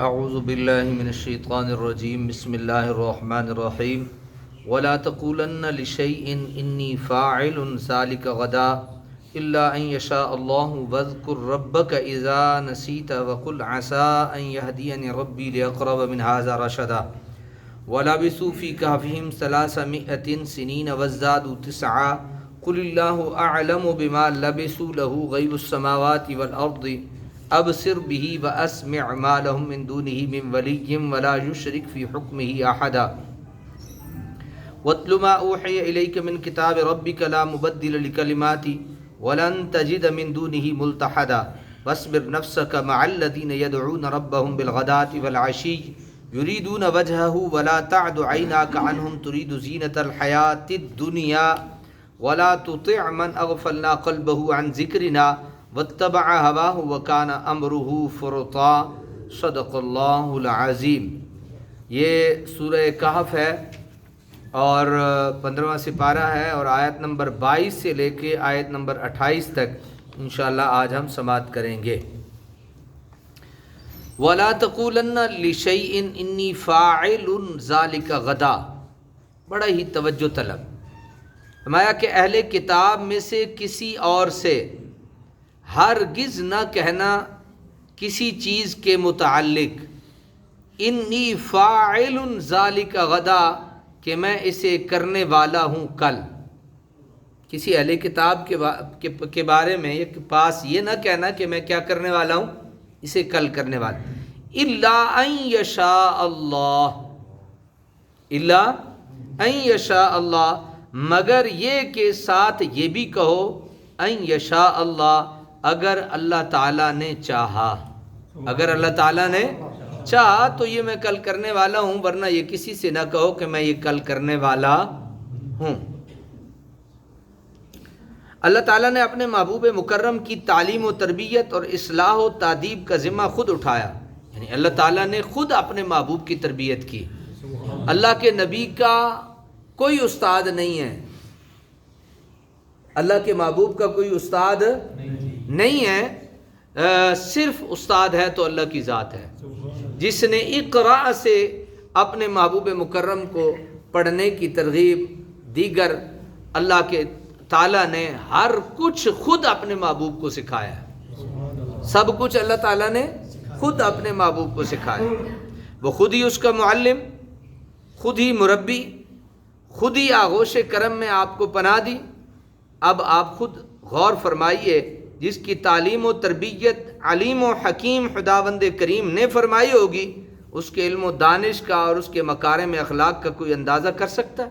اعوذ باللہ من الشیطان الرجیم بسم اللہ الرحمن الرحیم ولا تقولن لشیء انی فاعل ذلک غدا الا ان یشاء اللہ واذکر ربک اذا نسیت وقل عسى ان یهدینی ربی لاقرب من هذا رشدا ولبثوا فی کہفہم 300 سنین وازدادوا 9 قل اللہ اعلم بما لبثوا له غیب السماوات والارض ابصر به واسمع ما لهم من دونه من ولي ولا يشرك في حكمه احدا واتل ما اوحي اليك من كتاب ربك لا مبدل لكلماته ولن تجد من دونه ملتحدا واصبر نفسك مع الذين يدعون ربهم بالغداة والعشي يريدون وجهه ولا تعد عيناك عنهم تريد زينة الحياة الدنيا ولا تطع من اغفلنا قلبه عن ذكرنا واتبع هواه وكان امره فرطا صدق اللہ العظیم۔ یہ سورہ کہف ہے اور 15واں سپارہ ہے اور آیت نمبر 22 سے لے کے آیت نمبر 28 تک انشاءاللہ آج ہم سماعت کریں گے۔ وَلَا تَقُولَنَّ لِشَيْءٍ إِنِّي فَاعِلٌ ذَلِكَ غَدًا، بڑا ہی توجہ طلب۔ فرمایا کہ اہل کتاب میں سے کسی اور سے ہرگز نہ کہنا کسی چیز کے متعلق انی فاعل ذالک غدا کہ میں اسے کرنے والا ہوں کل۔ کسی اہل کتاب کے بارے میں پاس یہ نہ کہنا کہ میں کیا کرنے والا ہوں، اسے کل کرنے والا۔ الا ان یشاء اللہ، الا ان یشاء اللہ، مگر یہ کہ ساتھ یہ بھی کہو ان یشاء اللہ، اگر اللہ تعالیٰ نے چاہا، اگر اللہ تعالیٰ نے چاہا تو یہ میں کل کرنے والا ہوں، ورنہ یہ کسی سے نہ کہو کہ میں یہ کل کرنے والا ہوں۔ اللہ تعالیٰ نے اپنے محبوب مکرم کی تعلیم و تربیت اور اصلاح و تادیب کا ذمہ خود اٹھایا، یعنی اللہ تعالیٰ نے خود اپنے محبوب کی تربیت کی۔ اللہ کے نبی کا کوئی استاد نہیں ہے، اللہ کے محبوب کا کوئی استاد نہیں ہے، صرف استاد ہے تو اللہ کی ذات ہے، جس نے اقرا سے اپنے محبوب مکرم کو پڑھنے کی ترغیب، دیگر اللہ کے تعالیٰ نے ہر کچھ خود اپنے محبوب کو سکھایا ہے، سب کچھ اللہ تعالیٰ نے خود اپنے محبوب کو سکھایا۔ وہ خود ہی اس کا معلم، خود ہی مربی، خود ہی آغوش کرم میں آپ کو پناہ دی۔ اب آپ خود غور فرمائیے، جس کی تعلیم و تربیت علیم و حکیم خداوند کریم نے فرمائی ہوگی، اس کے علم و دانش کا اور اس کے مکارم اخلاق کا کوئی اندازہ کر سکتا ہے؟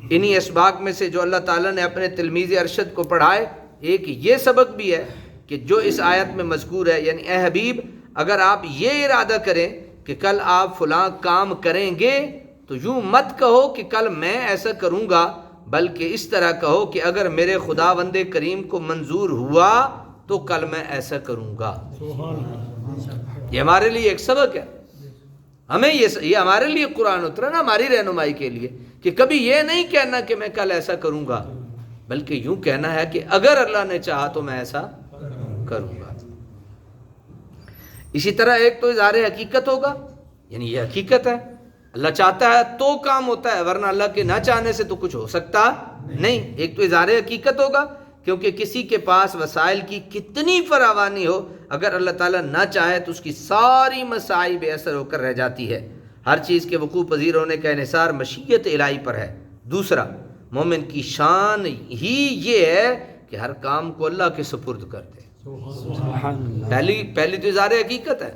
انہی اسباق میں سے جو اللہ تعالیٰ نے اپنے تلمیذ ارشد کو پڑھائے، ایک یہ سبق بھی ہے کہ جو اس آیت میں مذکور ہے، یعنی اے حبیب اگر آپ یہ ارادہ کریں کہ کل آپ فلاں کام کریں گے تو یوں مت کہو کہ کل میں ایسا کروں گا، بلکہ اس طرح کہو کہ اگر میرے خداوند کریم کو منظور ہوا تو کل میں ایسا کروں گا۔ یہ ہمارے لیے ایک سبق ہے، ہمیں یہ ہمارے لیے قرآن اترا نا، ہماری رہنمائی کے لیے، کہ کبھی یہ نہیں کہنا کہ میں کل ایسا کروں گا، بلکہ یوں کہنا ہے کہ اگر اللہ نے چاہا تو میں ایسا کروں گا۔ اسی طرح ایک تو اظہار حقیقت ہوگا، یعنی یہ حقیقت ہے، اللہ چاہتا ہے تو کام ہوتا ہے، ورنہ اللہ کے نہ چاہنے سے تو کچھ ہو سکتا نہیں۔ ایک تو اظہار حقیقت ہوگا، کیونکہ کسی کے پاس وسائل کی کتنی فراوانی ہو، اگر اللہ تعالیٰ نہ چاہے تو اس کی ساری مسائی بے اثر ہو کر رہ جاتی ہے۔ ہر چیز کے وقوع پذیر ہونے کا انحصار مشیت الہی پر ہے۔ دوسرا، مومن کی شان ہی یہ ہے کہ ہر کام کو اللہ کے سپرد کر دے۔ پہلی تو اظہار حقیقت ہے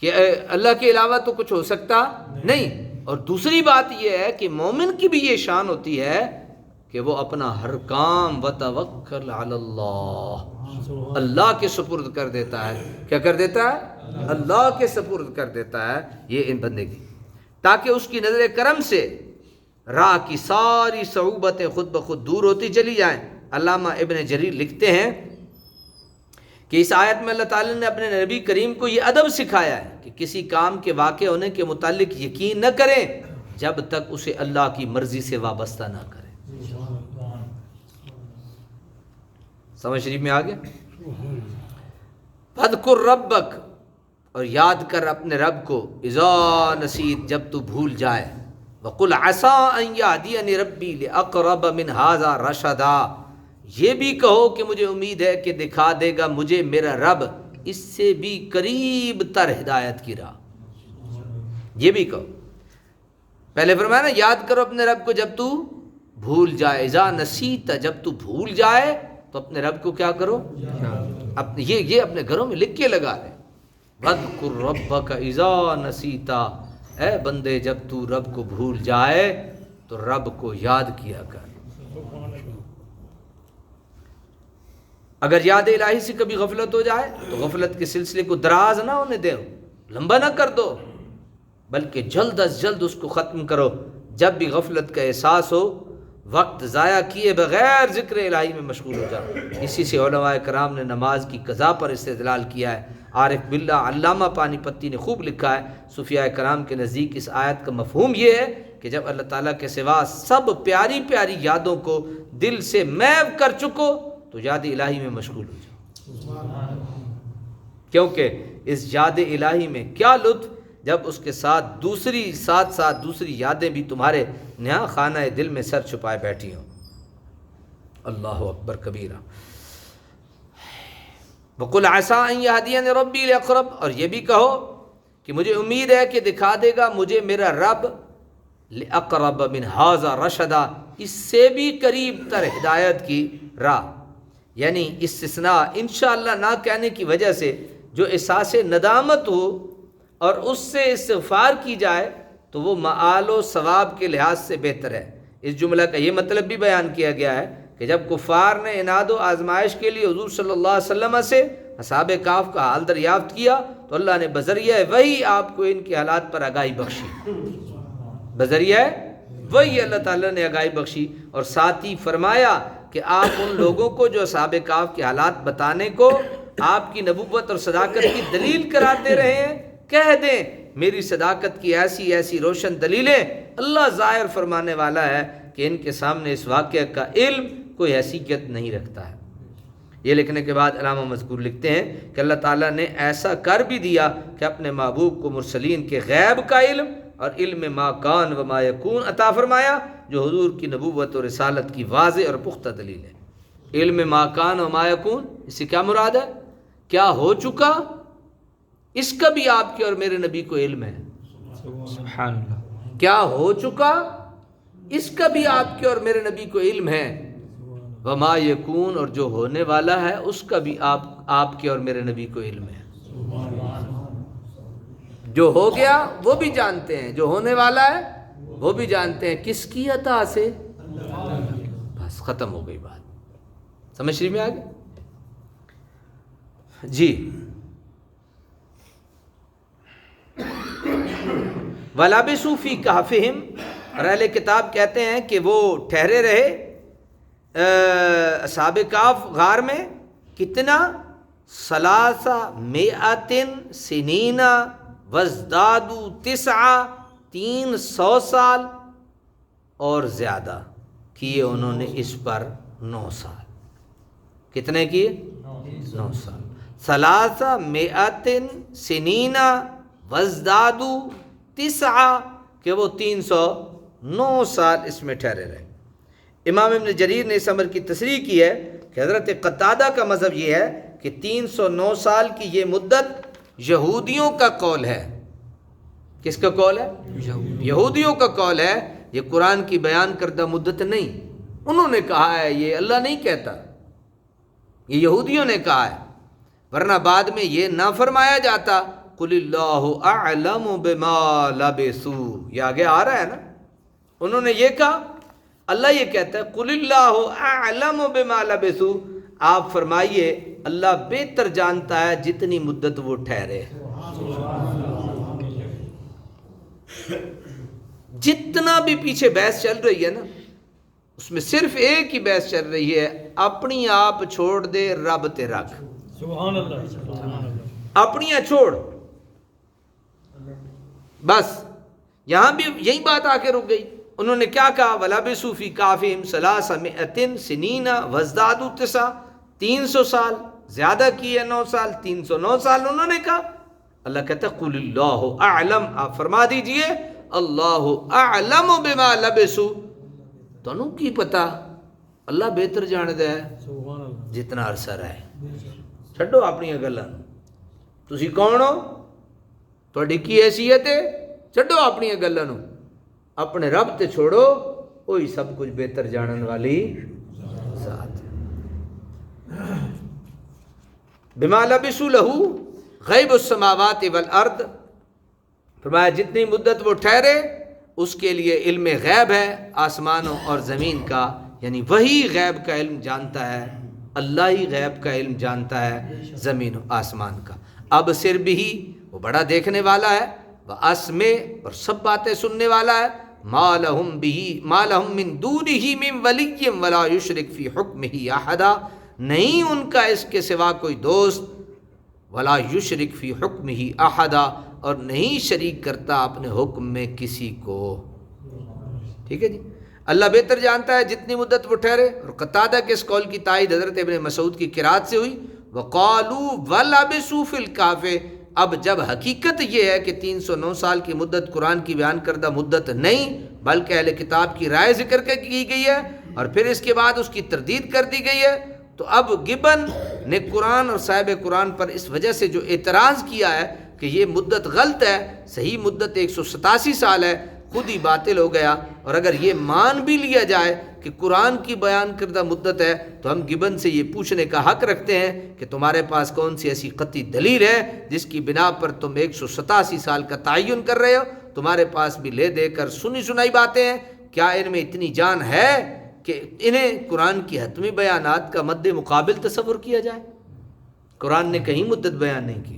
کہ اللہ کے علاوہ تو کچھ ہو سکتا نہیں، اور دوسری بات یہ ہے کہ مومن کی بھی یہ شان ہوتی ہے کہ وہ اپنا ہر کام وتوکل علی اللہ، اللہ کے سپرد کر دیتا ہے۔ کیا کر دیتا ہے؟ اللہ کے سپرد کر دیتا ہے یہ ان بندے کی، تاکہ اس کی نظر کرم سے راہ کی ساری صعوبتیں خود بخود دور ہوتی چلی جائیں۔ علامہ ابن جریر لکھتے ہیں کہ اس آیت میں اللہ تعالیٰ نے اپنے نبی کریم کو یہ ادب سکھایا ہے کہ کسی کام کے واقع ہونے کے متعلق یقین نہ کریں جب تک اسے اللہ کی مرضی سے وابستہ نہ کریں۔ سمجھ شریف میں آ گیا؟ فَاذْكُرْ رَبَّكَ، اور یاد کر اپنے رب کو اذا نسیت جب تو بھول جائے، وقل عسى ان يهديني ربي لاقرب من هذا رشدا، یہ بھی کہو کہ مجھے امید ہے کہ دکھا دے گا مجھے میرا رب اس سے بھی قریب تر ہدایت کی راہ، یہ بھی کہو۔ پہلے فرمایا نا یاد کرو اپنے رب کو جب تو بھول جائے، اذا نسیت جب تو بھول جائے تو اپنے رب کو کیا کرو، یہ اپنے گھروں میں لکھ کے لگا لیں، وَاذْكُرْ رَبَّكَ اِذَا نَسِيتَ، اے بندے جب تو رب کو بھول جائے تو رب کو یاد کیا کر۔ اگر یاد الہی سے کبھی غفلت ہو جائے تو غفلت کے سلسلے کو دراز نہ ہونے دو، لمبا نہ کر دو، بلکہ جلد از جلد اس کو ختم کرو۔ جب بھی غفلت کا احساس ہو وقت ضائع کیے بغیر ذکر الہی میں مشغول ہو جاؤ۔ اسی سے علماء کرام نے نماز کی قضا پر استدلال کیا ہے۔ عارف باللہ علامہ پانی پتی نے خوب لکھا ہے، صوفیاء کرام کے نزدیک اس آیت کا مفہوم یہ ہے کہ جب اللہ تعالیٰ کے سوا سب پیاری پیاری یادوں کو دل سے محو کر چکو تو یاد الہی میں مشغول ہو جاؤ، کیونکہ اس یاد الہی میں کیا لطف جب اس کے ساتھ دوسری یادیں بھی تمہارے نہاں خانہ دل میں سر چھپائے بیٹھی ہوں۔ اللہ اکبر کبیرہ۔ وَقُلْ عَسَىٰ أَن يَهْدِيَنِ رَبِّي لِأَقْرَبَ، اور یہ بھی کہو کہ مجھے امید ہے کہ دکھا دے گا مجھے میرا رب لِأَقْرَبَ مِنْ هَٰذَا رَشَدًا، اس سے بھی قریب تر ہدایت کی راہ، یعنی استثناء انشاءاللہ نہ کہنے کی وجہ سے جو احساس ندامت ہو اور اس سے استغفار کی جائے تو وہ معال و ثواب کے لحاظ سے بہتر ہے۔ اس جملہ کا یہ مطلب بھی بیان کیا گیا ہے کہ جب کفار نے عناد و آزمائش کے لیے حضور صلی اللہ علیہ وسلم سے اصحاب کہف کا حال دریافت کیا تو اللہ نے بذریعہ وہی آپ کو ان کے حالات پر آگاہی بخشی، بذریعہ وہی اللہ تعالیٰ نے آگاہی بخشی، اور ساتھ ہی فرمایا کہ آپ ان لوگوں کو جو اصحاب کہف کے حالات بتانے کو آپ کی نبوت اور صداقت کی دلیل کراتے رہے ہیں، کہہ دیں میری صداقت کی ایسی ایسی روشن دلیلیں اللہ ظاہر فرمانے والا ہے کہ ان کے سامنے اس واقعہ کا علم کوئی حیثیت نہیں رکھتا ہے۔ یہ لکھنے کے بعد علامہ مذکور لکھتے ہیں کہ اللہ تعالیٰ نے ایسا کر بھی دیا کہ اپنے محبوب کو مرسلین کے غیب کا علم اور علم ما کان و ما یکون عطا فرمایا، جو حضور کی نبوت اور رسالت کی واضح اور پختہ دلیل ہے۔ علم ما کان و ما یکون، اس سے کیا مراد ہے؟ کیا ہو چکا اس کا بھی آپ کے اور میرے نبی کو علم ہے، سبحان اللہ۔ کیا ہو چکا اس کا بھی آپ کے اور میرے نبی کو علم ہے، وما یکون، اور جو ہونے والا ہے اس کا بھی آپ کے اور میرے نبی کو علم ہے۔ جو ہو گیا وہ بھی جانتے ہیں، جو ہونے والا ہے وہ بھی جانتے ہیں، کس کی عطا سے؟ بس ختم ہو گئی بات، سمجھ میں آ گئی جی۔ وَلَبِثُوا فِي كَهْفِهِمْ، اور اہل کتاب کہتے ہیں کہ وہ ٹھہرے رہے اصحاب کہف غار میں کتنا؟ 300 سنین وازدادوا 9، 300 سال اور زیادہ کیے انہوں نے اس پر 9 سال۔ کتنے کیے؟ 9 سال۔ 300 سنین وازدادوا 9، کہ وہ 309 سال اس میں ٹھہرے رہے۔ امام ابن جریر نے اس امر کی تصریح کی ہے کہ حضرت قتادہ کا مذہب یہ ہے کہ 309 سال کی یہ مدت یہودیوں کا قول ہے۔ کس کا قول ہے؟ یہودیوں کا قول ہے، یہ قرآن کی بیان کردہ مدت نہیں، انہوں نے کہا ہے، یہ اللہ نہیں کہتا، یہ یہودیوں نے کہا ہے، ورنہ بعد میں یہ نہ فرمایا جاتا قُلِ اللَّهُ أَعْلَمُ بِمَا لَبِثُوا، یہ آگے آ رہا ہے نا، انہوں نے یہ کہا، اللہ یہ کہتا ہے قُلِ اللَّهُ أَعْلَمُ بِمَا لَبِثُوا، آپ فرمائیے اللہ بہتر جانتا ہے جتنی مدت وہ ٹھہرے، جتنا بھی پیچھے بحث چل رہی ہے نا اس میں صرف ایک ہی بحث چل رہی ہے، اپنی آپ چھوڑ دے رب تے رکھ، سبحان اللہ، سبحان اللہ، اپنی چھوڑ، بس یہاں بھی یہی بات آ کے رک گئی۔ انہوں نے کیا کہا؟ وَلَبِثُوا فِي كَهْفِهِمْ 300 سنین وازدادوا 9، 300 سال زیادہ کیے 9 سال، 309 سال انہوں نے کہا، اللہ کہتا ہے قل اللہ اعلم، آپ فرما دیجئے اللہ اعلم بما لبسو، تنوں کی پتا، اللہ بہتر جاندہ ہے سبحان اللہ جتنا عرصہ رہے. چھڈو اپنی گلاں، تسی کون ہو، تہاڈی کی حیثیت ہے، چھڈو اپنی گلاں نو، اپنے رب تے چھوڑو، وہی سب کچھ بہتر جانن والی ذات ہے. بما لبسو لہو غیب السماوات والارض، فرمایا جتنی مدت وہ ٹھہرے اس کے لیے علم غیب ہے آسمانوں اور زمین کا، یعنی وہی غیب کا علم جانتا ہے، اللہ ہی غیب کا علم جانتا ہے زمین و آسمان کا. اب صر بھی وہ بڑا دیکھنے والا ہے، وہ اسمع اور سب باتیں سننے والا ہے. ما لہم من دونہ من ولی ولا یشرک فی حکمہ احدا، نہیں ان کا اس کے سوا کوئی دوست، ولا یشرک فی حکمہ احدا، اور نہیں شریک کرتا اپنے حکم میں کسی کو. ٹھیک ہے جی، اللہ بہتر جانتا ہے جتنی مدت وہ ٹھہرے. اور قتادہ کے اس قول کی تائید حضرت ابن مسعود کی قرات سے ہوئی، وقالوا ولبثوا فی الکہف. اب جب حقیقت یہ ہے کہ 309 سال کی مدت قرآن کی بیان کردہ مدت نہیں بلکہ اہل کتاب کی رائے ذکر کی گئی ہے، اور پھر اس کے بعد اس کی تردید کر دی گئی ہے، تو اب گبن نے قرآن اور صاحب قرآن پر اس وجہ سے جو اعتراض کیا ہے کہ یہ مدت غلط ہے، صحیح مدت 187 سال ہے، خود ہی باطل ہو گیا. اور اگر یہ مان بھی لیا جائے کہ قرآن کی بیان کردہ مدت ہے، تو ہم گبن سے یہ پوچھنے کا حق رکھتے ہیں کہ تمہارے پاس کون سی ایسی قطعی دلیل ہے جس کی بنا پر تم 187 سال کا تعین کر رہے ہو؟ تمہارے پاس بھی لے دے کر سنی سنائی باتیں ہیں، کیا ان میں اتنی جان ہے کہ انہیں قرآن کی حتمی بیانات کا مد مقابل تصور کیا جائے؟ قرآن نے کہیں مدت بیان نہیں کی،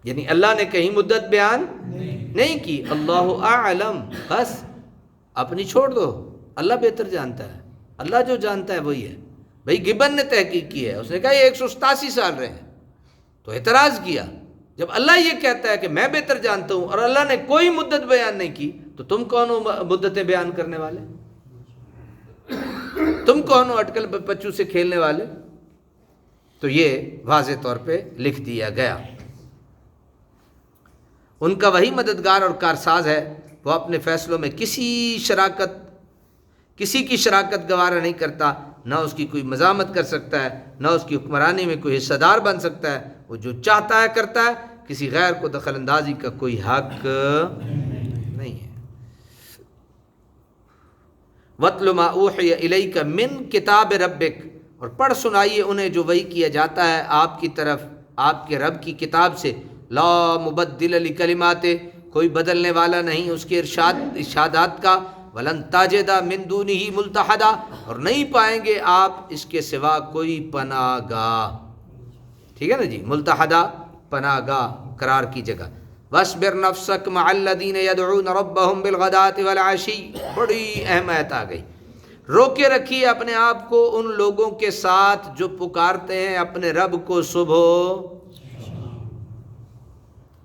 یعنی اللہ نے کہیں مدت بیان نہیں کی. اللہ اعلم، بس اپنی چھوڑ دو، اللہ بہتر جانتا ہے، اللہ جو جانتا ہے وہی ہے. بھئی گبن نے تحقیق کی ہے، اس نے کہا یہ 187 سال رہے ہیں، تو اعتراض کیا. جب اللہ یہ کہتا ہے کہ میں بہتر جانتا ہوں اور اللہ نے کوئی مدت بیان نہیں کی، تو تم کون ہو مدتیں بیان کرنے والے؟ تم کون ہو اٹکل پچو سے کھیلنے والے؟ تو یہ واضح طور پہ لکھ دیا گیا. ان کا وہی مددگار اور کارساز ہے، وہ اپنے فیصلوں میں کسی کی شراکت گوارا نہیں کرتا، نہ اس کی کوئی مزاحمت کر سکتا ہے، نہ اس کی حکمرانی میں کوئی حصہ دار بن سکتا ہے. وہ جو چاہتا ہے کرتا ہے، کسی غیر کو دخل اندازی کا کوئی حق نہیں ہے. وَاتْلُ مَا أُوحِيَ إِلَيْكَ مِن کتاب ربک، اور پڑھ سنائیے انہیں جو وحی کیا جاتا ہے آپ کی طرف آپ کے رب کی کتاب سے. لا مبدل لکلمات، کوئی بدلنے والا نہیں اس کے ارشادات کا. ولن تجد من دونہ ملتحدا، اور نہیں پائیں گے آپ اس کے سوا کوئی پناہ گاہ. ٹھیک ہے نا جی، ملتحدا پناہ گاہ قرار کی جگہ. وَاصْبِرْ نَفْسَكَ مَعَ الَّذِينَ يَدْعُونَ رَبَّهُمْ بِالْغَدَاةِ وَالْعَشِيِّ، بڑی اہم آیت آ گئی. روکے رکھیے اپنے آپ کو ان لوگوں کے ساتھ جو پکارتے ہیں اپنے رب کو صبح،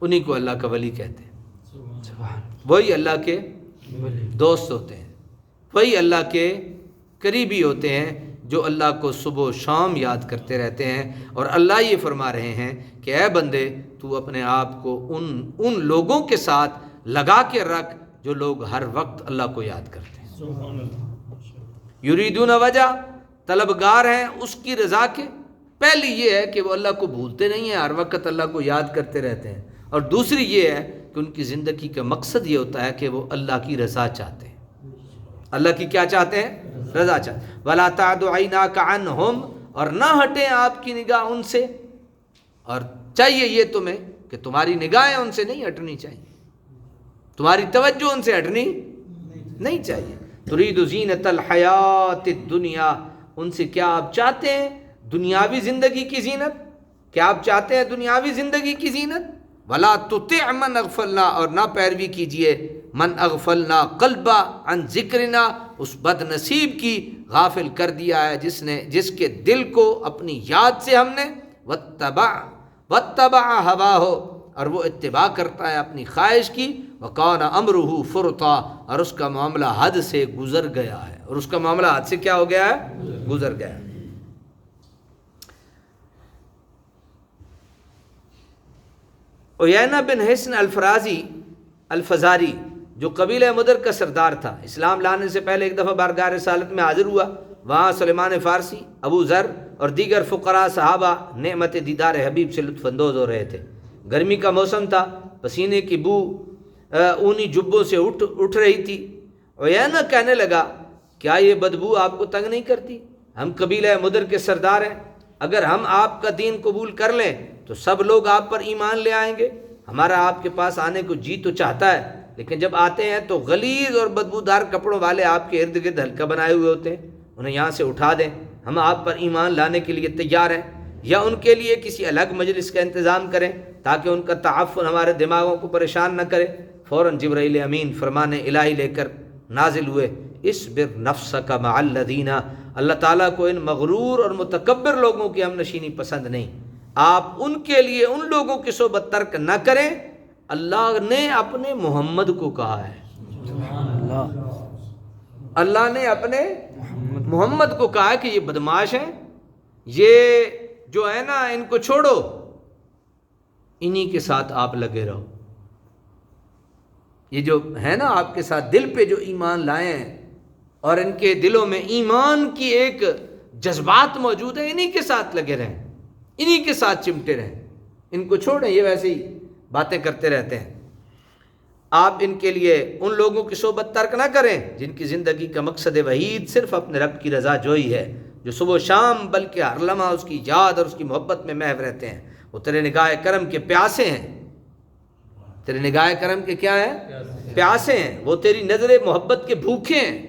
انہی کو اللہ کا ولی کہتے ہیں. وہی اللہ کے دوست ہوتے ہیں، وہی اللہ کے قریبی ہوتے ہیں جو اللہ کو صبح و شام یاد کرتے رہتے ہیں. اور اللہ یہ فرما رہے ہیں کہ اے بندے تو اپنے آپ کو ان لوگوں کے ساتھ لگا کے رکھ جو لوگ ہر وقت اللہ کو یاد کرتے ہیں. یریدون وجہ، طلبگار ہیں اس کی رضا کے. پہلی یہ ہے کہ وہ اللہ کو بھولتے نہیں ہیں، ہر وقت اللہ کو یاد کرتے رہتے ہیں. اور دوسری یہ ہے کہ ان کی زندگی کا مقصد یہ ہوتا ہے کہ وہ اللہ کی رضا چاہتے ہیں. اللہ کی کیا چاہتے ہیں؟ رضا چاہتے ہیں. وَلَا تَعْدُ عَيْنَاكَ عَنْهُمْ، اور نہ ہٹیں آپ کی نگاہ ان سے. اور چاہیے یہ تمہیں کہ تمہاری نگاہیں ان سے نہیں ہٹنی چاہیے، تمہاری توجہ ان سے ہٹنی نہیں چاہیے. تُرِيدُ زِينَةَ الْحَيَاةِ الدُّنْيَا، ان سے کیا آپ چاہتے ہیں دنیاوی زندگی کی زینت؟ کیا آپ چاہتے ہیں دنیاوی زندگی کی زینت؟ وَلَا تُطِعْ مَنْ أَغْفَلْنَا، اور نہ پیروی کیجئے من اغفلنا قلبا عن ذکرنا، اس بد نصیب کی غافل کر دیا ہے جس کے دل کو اپنی یاد سے ہم نے واتبع ہواہ، اور وہ اتباع کرتا ہے اپنی خواہش کی. وَكَانَ أَمْرُهُ فُرْطًا، اور اس کا معاملہ حد سے گزر گیا ہے. اور اس کا معاملہ حد سے کیا ہو گیا ہے؟ گزر گیا ہے. عیینہ بن حصن الفزاری جو قبیلہ مدر کا سردار تھا، اسلام لانے سے پہلے ایک دفعہ بارگاہ رسالت میں حاضر ہوا. وہاں سلیمان فارسی، ابو ذر اور دیگر فقراء صحابہ نعمت دیدار حبیب سے لطف اندوز ہو رہے تھے. گرمی کا موسم تھا، پسینے کی بو اونی جبوں سے اٹھ رہی تھی. عیینہ کہنے لگا کیا یہ بدبو آپ کو تنگ نہیں کرتی؟ ہم قبیلہ مدر کے سردار ہیں، اگر ہم آپ کا دین قبول کر لیں تو سب لوگ آپ پر ایمان لے آئیں گے. ہمارا آپ کے پاس آنے کو جی تو چاہتا ہے، لیکن جب آتے ہیں تو غلیظ اور بدبودار کپڑوں والے آپ کے ارد گرد حلقہ بنائے ہوئے ہوتے ہیں. انہیں یہاں سے اٹھا دیں، ہم آپ پر ایمان لانے کے لیے تیار ہیں، یا ان کے لیے کسی الگ مجلس کا انتظام کریں تاکہ ان کا تعفن ہمارے دماغوں کو پریشان نہ کرے. فوراً جبرائیل امین فرمان الہی لے کر نازل ہوئے. اصبر نفسک مع الذین، اللہ تعالیٰ کو ان مغرور اور متکبر لوگوں کی ہم نشینی پسند نہیں. آپ ان کے لیے ان لوگوں کی صحبت ترک نہ کریں. اللہ نے اپنے محمد کو کہا ہے، اللہ نے اپنے محمد کو کہا ہے کہ یہ بدماش ہیں، یہ جو ہے نا ان کو چھوڑو، انہی کے ساتھ آپ لگے رہو. یہ جو ہے نا آپ کے ساتھ دل پہ جو ایمان لائے ہیں اور ان کے دلوں میں ایمان کی ایک جذبات موجود ہے، انہی کے ساتھ لگے رہیں، انہی کے ساتھ چمٹے رہیں. ان کو چھوڑیں، یہ ویسے ہی باتیں کرتے رہتے ہیں. آپ ان کے لیے ان لوگوں کی صحبت ترک نہ کریں جن کی زندگی کا مقصد وحید صرف اپنے رب کی رضا جوئی ہے، جو صبح و شام بلکہ ہر لمحہ اس کی یاد اور اس کی محبت میں محو رہتے ہیں. وہ تیرے نگاہ کرم کے پیاسے ہیں. تیرے نگاہ کرم کے کیا ہیں؟ پیاسے ہیں. وہ تیری نظر محبت کے بھوکے ہیں.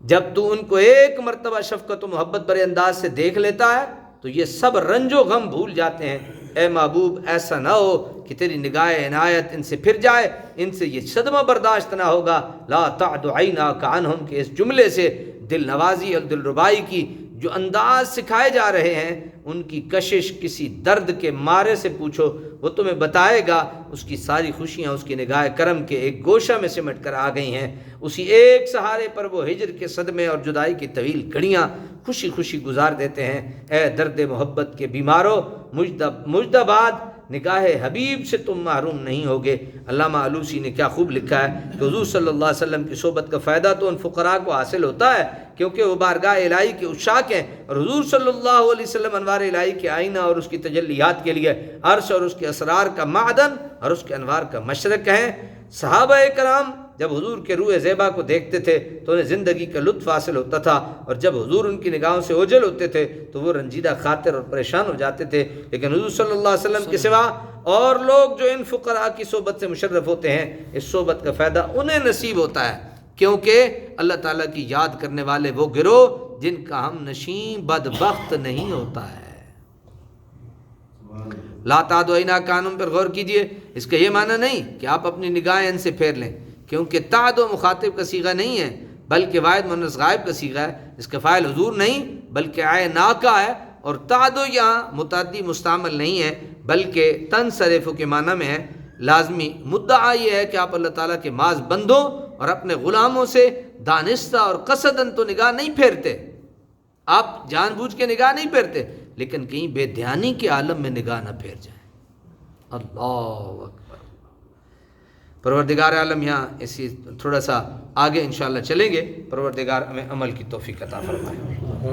جب تو ان کو ایک مرتبہ شفقت و محبت بھرے انداز سے دیکھ لیتا ہے تو یہ سب رنج و غم بھول جاتے ہیں. اے محبوب ایسا نہ ہو کہ تیری نگاہ عنایت ان سے پھر جائے، ان سے یہ صدمہ برداشت نہ ہوگا. لا تعد عیناک عنہم، کہ اس جملے سے دل نوازی اور دل ربائی کی جو انداز سکھائے جا رہے ہیں ان کی کشش کسی درد کے مارے سے پوچھو، وہ تمہیں بتائے گا. اس کی ساری خوشیاں اس کی نگاہ کرم کے ایک گوشہ میں سمٹ کر آ گئی ہیں. اسی ایک سہارے پر وہ ہجر کے صدمے اور جدائی کی طویل گھڑیاں خوشی خوشی گزار دیتے ہیں. اے درد محبت کے بیمارو، مجدہ باد، نگاہ حبیب سے تم محروم نہیں ہوگے. علامہ علوسی نے کیا خوب لکھا ہے کہ حضور صلی اللہ علیہ وسلم کی صحبت کا فائدہ تو ان فقراء کو حاصل ہوتا ہے کیونکہ وہ بارگاہ الہی کے عشاق ہیں، اور حضور صلی اللہ علیہ وسلم انوار الہی کے آئینہ اور اس کی تجلیات کے لیے عرش اور اس کے اسرار کا معدن اور اس کے انوار کا مشرق ہیں. صحابہ کرام جب حضور کے روح زیبا کو دیکھتے تھے تو انہیں زندگی کا لطف حاصل ہوتا تھا، اور جب حضور ان کی نگاہوں سے اوجھل ہوتے تھے تو وہ رنجیدہ خاطر اور پریشان ہو جاتے تھے. لیکن حضور صلی اللہ علیہ وسلم کے سوا اور لوگ جو ان فقراء کی صحبت سے مشرف ہوتے ہیں، اس صحبت کا فائدہ انہیں نصیب ہوتا ہے، کیونکہ اللہ تعالیٰ کی یاد کرنے والے وہ گروہ جن کا ہم نشیں بدبخت نہیں ہوتا ہے. لا تعدوا عیناک عنہم پر غور کیجئے. اس کا یہ معنی نہیں کہ آپ اپنی نگاہیں ان سے پھیر لیں، کیونکہ تعدو مخاطب کا صیغہ نہیں ہے بلکہ واحد مؤنث غائب کا صیغہ ہے. اس کا فاعل حضور نہیں بلکہ عیناکا ہے، اور تعدو یہاں متعدی مستعمل نہیں ہے بلکہ تنصرف کے معنی میں ہے. لازمی مدعا یہ ہے کہ آپ اللہ تعالیٰ کے معاذ بندوں اور اپنے غلاموں سے دانستہ اور قصداً تو نگاہ نہیں پھیرتے، آپ جان بوجھ کے نگاہ نہیں پھیرتے، لیکن کہیں بے دھیانی کے عالم میں نگاہ نہ پھیر جائیں. اللہ اکبر. پروردگار عالم یہاں اسی تھوڑا سا آگے انشاءاللہ چلیں گے. پروردگار ہمیں عمل کی توفیق عطا فرمائے.